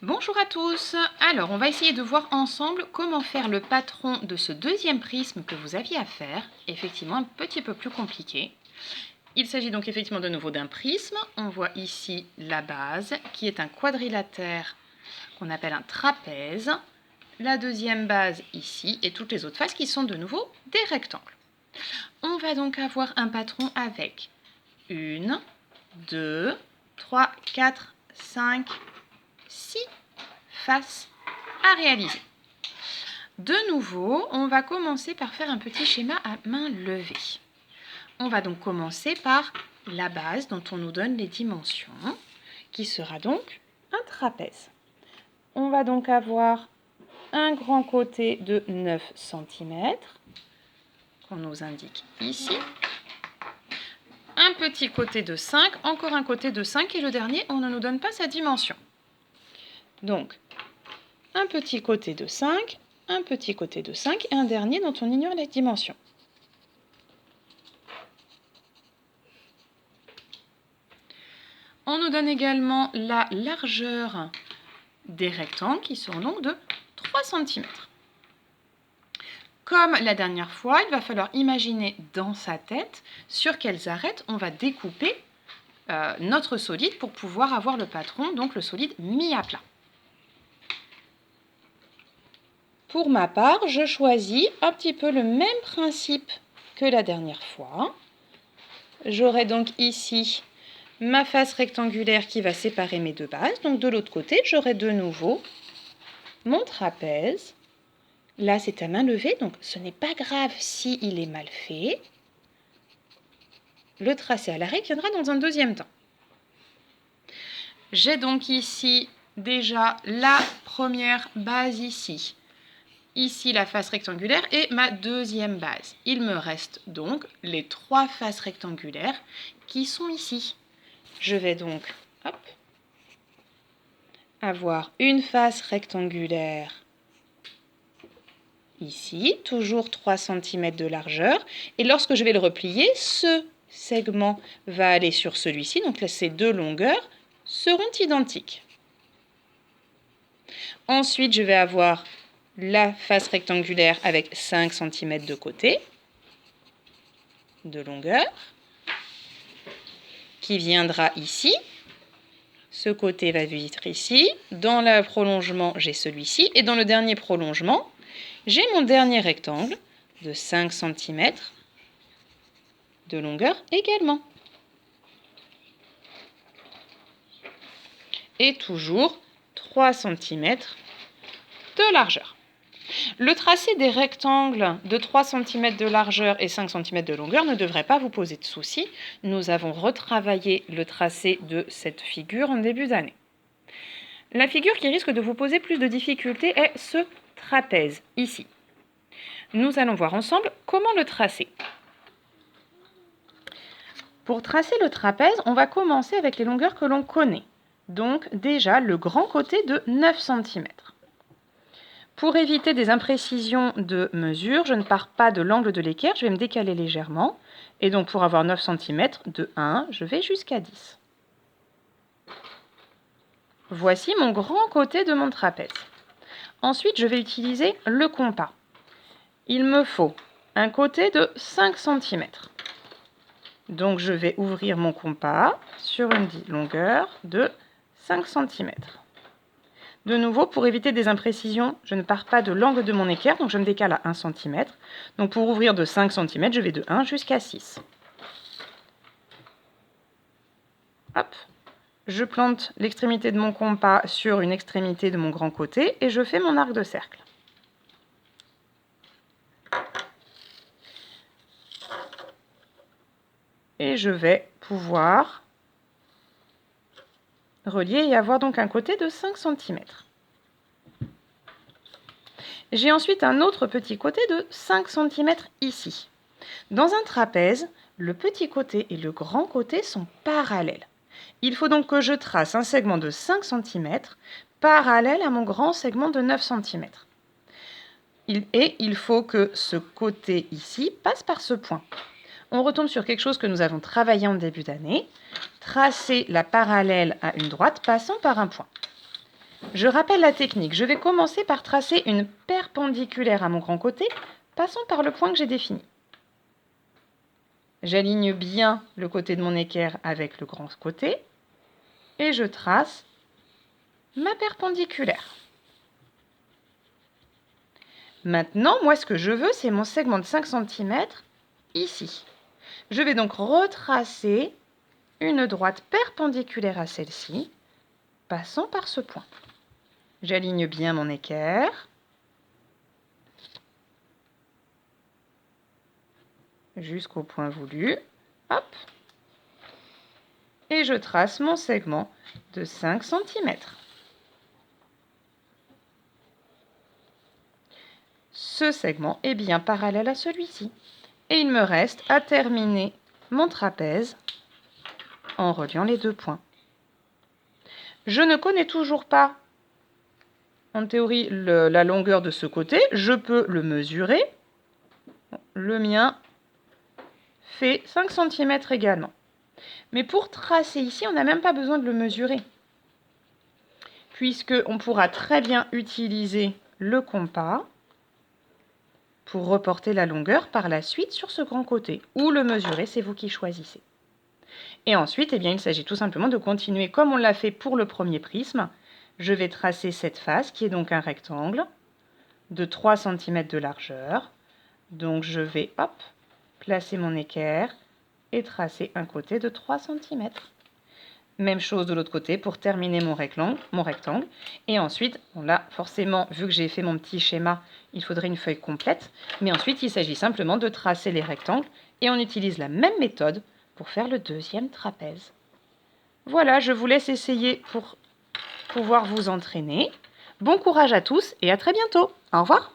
Bonjour à tous. Alors, on va essayer de voir ensemble comment faire le patron de ce deuxième prisme que vous aviez à faire. Effectivement, un petit peu plus compliqué. Il s'agit donc effectivement de nouveau d'un prisme. On voit ici la base qui est un quadrilatère qu'on appelle un trapèze. La deuxième base ici et toutes les autres faces qui sont de nouveau des rectangles. On va donc avoir un patron avec 1, 2, 3, 4, 5, 6 faces à réaliser. De nouveau, on va commencer par faire un petit schéma à main levée. On va donc commencer par la base dont on nous donne les dimensions, qui sera donc un trapèze. On va donc avoir un grand côté de 9 cm, qu'on nous indique ici. Un petit côté de 5, encore un côté de 5, et le dernier, on ne nous donne pas sa dimension. Donc, un petit côté de 5, un petit côté de 5 et un dernier dont on ignore les dimensions. On nous donne également la largeur des rectangles qui sont donc de 3 cm. Comme la dernière fois, il va falloir imaginer dans sa tête sur quelles arêtes on va découper notre solide pour pouvoir avoir le patron, donc le solide mis à plat. Pour ma part, je choisis un petit peu le même principe que la dernière fois. J'aurai donc ici ma face rectangulaire qui va séparer mes deux bases. Donc de l'autre côté, j'aurai de nouveau mon trapèze. Là, c'est à main levée, donc ce n'est pas grave s'il est mal fait. Le tracé à l'arrêt viendra dans un deuxième temps. J'ai donc ici déjà la première base ici. Ici, la face rectangulaire et ma deuxième base. Il me reste donc les 3 faces rectangulaires qui sont ici. Je vais donc avoir une face rectangulaire ici, toujours 3 cm de largeur. Et lorsque je vais le replier, ce segment va aller sur celui-ci. Donc là, ces deux longueurs seront identiques. Ensuite, je vais avoir la face rectangulaire avec 5 cm de côté, de longueur, qui viendra ici. Ce côté va venir ici. Dans le prolongement, j'ai celui-ci. Et dans le dernier prolongement, j'ai mon dernier rectangle de 5 cm de longueur également. Et toujours 3 cm de largeur. Le tracé des rectangles de 3 cm de largeur et 5 cm de longueur ne devrait pas vous poser de soucis. Nous avons retravaillé le tracé de cette figure en début d'année. La figure qui risque de vous poser plus de difficultés est ce trapèze, ici. Nous allons voir ensemble comment le tracer. Pour tracer le trapèze, on va commencer avec les longueurs que l'on connaît. Donc déjà le grand côté de 9 cm. Pour éviter des imprécisions de mesure, je ne pars pas de l'angle de l'équerre, je vais me décaler légèrement. Et donc pour avoir 9 cm, de 1, je vais jusqu'à 10. Voici mon grand côté de mon trapèze. Ensuite, je vais utiliser le compas. Il me faut un côté de 5 cm. Donc je vais ouvrir mon compas sur une longueur de 5 cm. De nouveau, pour éviter des imprécisions, je ne pars pas de l'angle de mon équerre, donc je me décale à 1 cm. Donc pour ouvrir de 5 cm, je vais de 1 jusqu'à 6. Hop. Je plante l'extrémité de mon compas sur une extrémité de mon grand côté et je fais mon arc de cercle. Et je vais pouvoir relier et avoir donc un côté de 5 cm. J'ai ensuite un autre petit côté de 5 cm ici. Dans un trapèze, le petit côté et le grand côté sont parallèles. Il faut donc que je trace un segment de 5 cm parallèle à mon grand segment de 9 cm. Et il faut que ce côté ici passe par ce point. On retombe sur quelque chose que nous avons travaillé en début d'année. Tracer la parallèle à une droite passant par un point. Je rappelle la technique. Je vais commencer par tracer une perpendiculaire à mon grand côté, passant par le point que j'ai défini. J'aligne bien le côté de mon équerre avec le grand côté et je trace ma perpendiculaire. Maintenant, moi, ce que je veux, c'est mon segment de 5 cm ici. Je vais donc retracer une droite perpendiculaire à celle-ci, passant par ce point. J'aligne bien mon équerre. Jusqu'au point voulu. Hop. Et je trace mon segment de 5 cm. Ce segment est bien parallèle à celui-ci. Et il me reste à terminer mon trapèze en reliant les deux points. Je ne connais toujours pas, en théorie, la longueur de ce côté. Je peux le mesurer. Le mien fait 5 cm également. Mais pour tracer ici, on n'a même pas besoin de le mesurer, puisqu'on pourra très bien utiliser le compas pour reporter la longueur par la suite sur ce grand côté, ou le mesurer, c'est vous qui choisissez. Et ensuite, eh bien, il s'agit tout simplement de continuer comme on l'a fait pour le premier prisme. Je vais tracer cette face, qui est donc un rectangle, de 3 cm de largeur. Donc je vais, hop, placer mon équerre et tracer un côté de 3 cm. Même chose de l'autre côté pour terminer mon rectangle. Et ensuite, bon là, forcément, vu que j'ai fait mon petit schéma, il faudrait une feuille complète. Mais ensuite, il s'agit simplement de tracer les rectangles et on utilise la même méthode pour faire le deuxième trapèze. Voilà, je vous laisse essayer pour pouvoir vous entraîner. Bon courage à tous et à très bientôt. Au revoir.